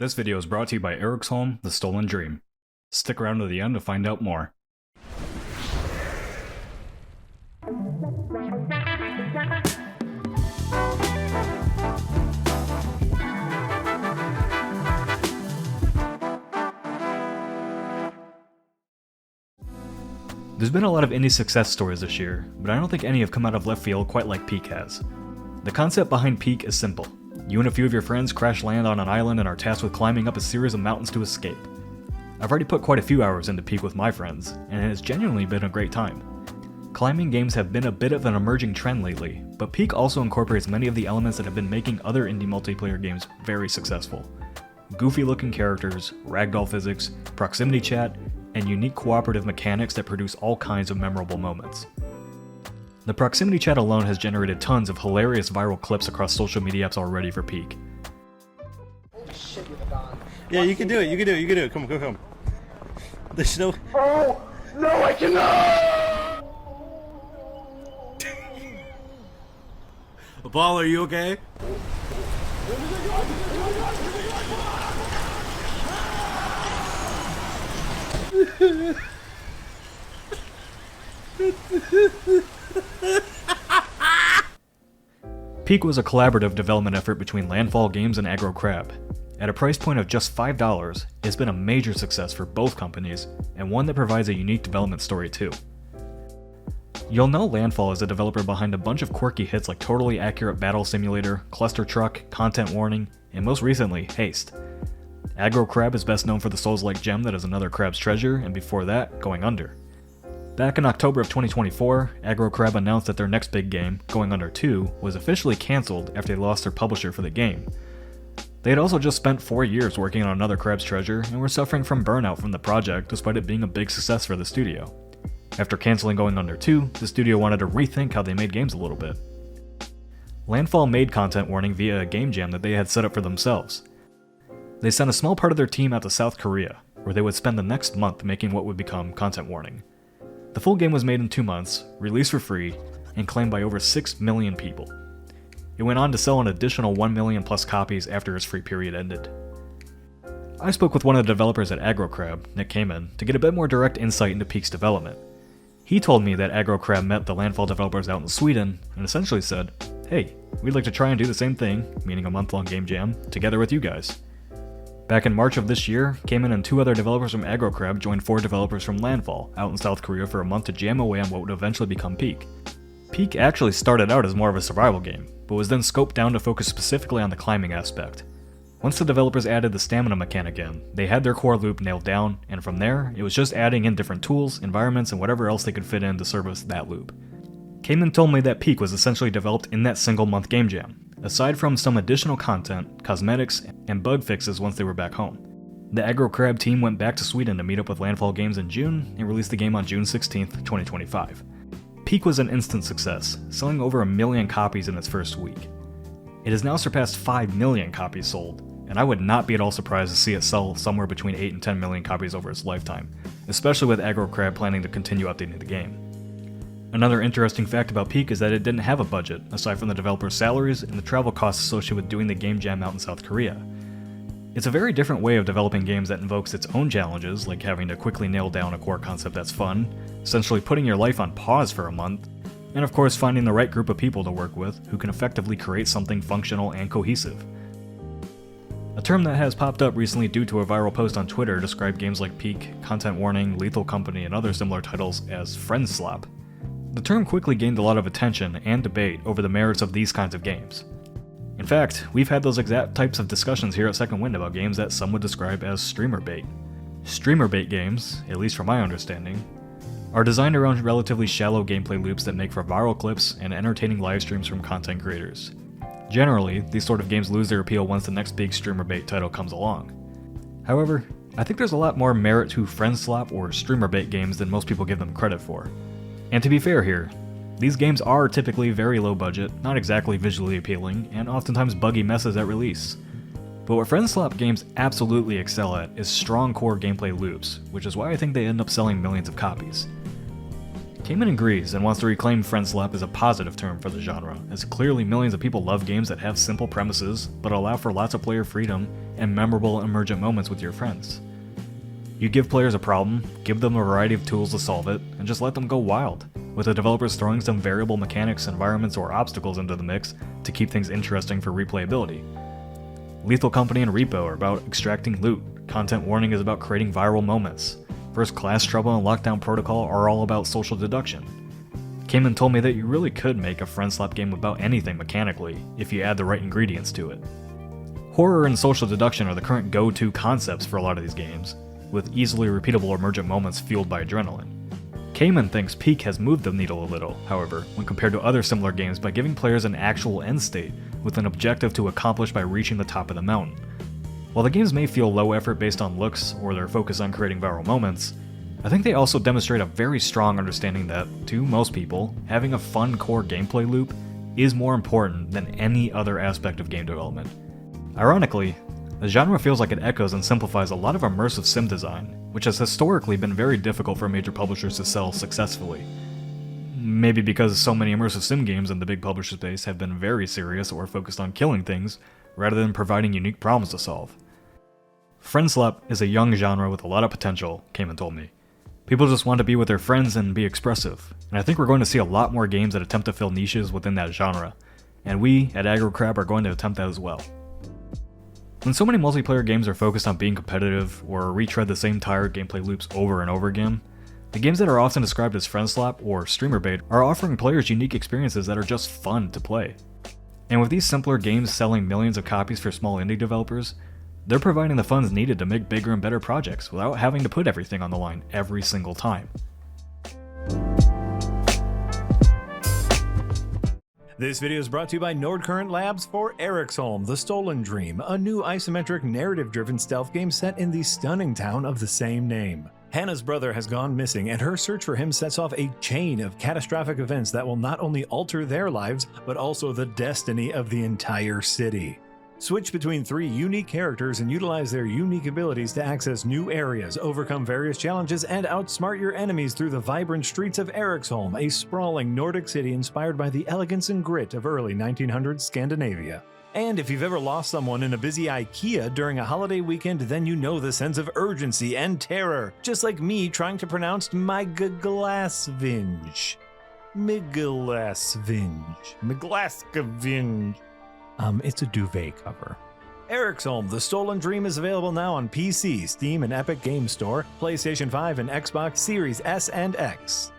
This video is brought to you by Eriksholm, The Stolen Dream. Stick around to the end to find out more. There's been a lot of indie success stories this year, but I don't think any have come out of left field quite like Peak has. The concept behind Peak is simple. You and a few of your friends crash land on an island and are tasked with climbing up a series of mountains to escape. I've already put quite a few hours into Peak with my friends, and it has genuinely been a great time. Climbing games have been a bit of an emerging trend lately, but Peak also incorporates many of the elements that have been making other indie multiplayer games very successful. Goofy looking characters, ragdoll physics, proximity chat, and unique cooperative mechanics that produce all kinds of memorable moments. The proximity chat alone has generated tons of hilarious viral clips across social media apps already for Peak. Holy shit, you're the god. Yeah, you can do it, you can do it, you can do it. Come. There's no... Oh! No, I cannot! Apollo, are you okay? Peak was a collaborative development effort between Landfall Games and Aggro Crab. At a price point of just $5, it's been a major success for both companies, and one that provides a unique development story too. You'll know Landfall is the developer behind a bunch of quirky hits like Totally Accurate Battle Simulator, Cluster Truck, Content Warning, and most recently, Haste. Aggro Crab is best known for the Souls-like gem that is another Crab's Treasure, and before that, Going Under. Back in October of 2024, Aggro Crab announced that their next big game, Going Under 2, was officially cancelled after they lost their publisher for the game. They had also just spent 4 years working on another Crab's Treasure and were suffering from burnout from the project despite it being a big success for the studio. After cancelling Going Under 2, the studio wanted to rethink how they made games a little bit. Landfall made Content Warning via a game jam that they had set up for themselves. They sent a small part of their team out to South Korea, where they would spend the next month making what would become Content Warning. The full game was made in 2 months, released for free, and claimed by over 6 million people. It went on to sell an additional 1 million plus copies after its free period ended. I spoke with one of the developers at Aggro Crab, Nick Kamen, to get a bit more direct insight into Peak's development. He told me that Aggro Crab met the Landfall developers out in Sweden and essentially said, "Hey, we'd like to try and do the same thing," meaning a month-long game jam, together with you guys. Back in March of this year, Kamen and 2 other developers from Aggro Crab joined 4 developers from Landfall out in South Korea for a month to jam away on what would eventually become Peak. Peak actually started out as more of a survival game, but was then scoped down to focus specifically on the climbing aspect. Once the developers added the stamina mechanic in, they had their core loop nailed down, and from there, it was just adding in different tools, environments, and whatever else they could fit in to service that loop. Kamen told me that Peak was essentially developed in that single month game jam, aside from some additional content, cosmetics, and bug fixes once they were back home. The Aggro Crab team went back to Sweden to meet up with Landfall Games in June and released the game on June 16th, 2025. Peak was an instant success, selling over 1 million copies in its first week. It has now surpassed 5 million copies sold, and I would not be at all surprised to see it sell somewhere between 8 and 10 million copies over its lifetime, especially with Aggro Crab planning to continue updating the game. Another interesting fact about Peak is that it didn't have a budget, aside from the developers' salaries and the travel costs associated with doing the game jam out in South Korea. It's a very different way of developing games that invokes its own challenges, like having to quickly nail down a core concept that's fun, essentially putting your life on pause for a month, and of course finding the right group of people to work with who can effectively create something functional and cohesive. A term that has popped up recently due to a viral post on Twitter described games like Peak, Content Warning, Lethal Company, and other similar titles as Friendslop. The term quickly gained a lot of attention and debate over the merits of these kinds of games. In fact, we've had those exact types of discussions here at Second Wind about games that some would describe as streamer bait. Streamer bait games, at least from my understanding, are designed around relatively shallow gameplay loops that make for viral clips and entertaining live streams from content creators. Generally, these sort of games lose their appeal once the next big streamer bait title comes along. However, I think there's a lot more merit to Friendslop or streamer bait games than most people give them credit for. And to be fair here, these games are typically very low budget, not exactly visually appealing, and oftentimes buggy messes at release. But what Friendslop games absolutely excel at is strong core gameplay loops, which is why I think they end up selling millions of copies. Kamen agrees and wants to reclaim Friendslop as a positive term for the genre, as clearly millions of people love games that have simple premises, but allow for lots of player freedom and memorable emergent moments with your friends. You give players a problem, give them a variety of tools to solve it, and just let them go wild, with the developers throwing some variable mechanics, environments, or obstacles into the mix to keep things interesting for replayability. Lethal Company and Repo are about extracting loot, Content Warning is about creating viral moments, First Class Trouble and Lockdown Protocol are all about social deduction. Cayman told me that you really could make a Friendslop game about anything mechanically, if you add the right ingredients to it. Horror and social deduction are the current go-to concepts for a lot of these games, with easily repeatable emergent moments fueled by adrenaline. Cayman thinks Peak has moved the needle a little, however, when compared to other similar games by giving players an actual end state, with an objective to accomplish by reaching the top of the mountain. While the games may feel low effort based on looks or their focus on creating viral moments, I think they also demonstrate a very strong understanding that, to most people, having a fun core gameplay loop is more important than any other aspect of game development. Ironically, the genre feels like it echoes and simplifies a lot of immersive sim design, which has historically been very difficult for major publishers to sell successfully. Maybe because so many immersive sim games in the big publisher space have been very serious or focused on killing things, rather than providing unique problems to solve. Friendslop is a young genre with a lot of potential, Cayman told me. People just want to be with their friends and be expressive, and I think we're going to see a lot more games that attempt to fill niches within that genre, and we, at AgroCrab, are going to attempt that as well. When so many multiplayer games are focused on being competitive, or retread the same tired gameplay loops over and over again, the games that are often described as Friendslop or streamer bait are offering players unique experiences that are just fun to play. And with these simpler games selling millions of copies for small indie developers, they're providing the funds needed to make bigger and better projects without having to put everything on the line every single time. This video is brought to you by Nordcurrent Labs for Ericsholm, The Stolen Dream, a new isometric narrative-driven stealth game set in the stunning town of the same name. Hannah's brother has gone missing, and her search for him sets off a chain of catastrophic events that will not only alter their lives, but also the destiny of the entire city. Switch between 3 unique characters and utilize their unique abilities to access new areas, overcome various challenges, and outsmart your enemies through the vibrant streets of Ericsholm, a sprawling Nordic city inspired by the elegance and grit of early 1900s Scandinavia. And if you've ever lost someone in a busy IKEA during a holiday weekend, then you know the sense of urgency and terror, just like me trying to pronounce Miglasvinge. Miglasvinge. It's a duvet cover. Ericsholm, The Stolen Dream is available now on PC, Steam, and Epic Games Store, PlayStation 5, and Xbox Series S and X.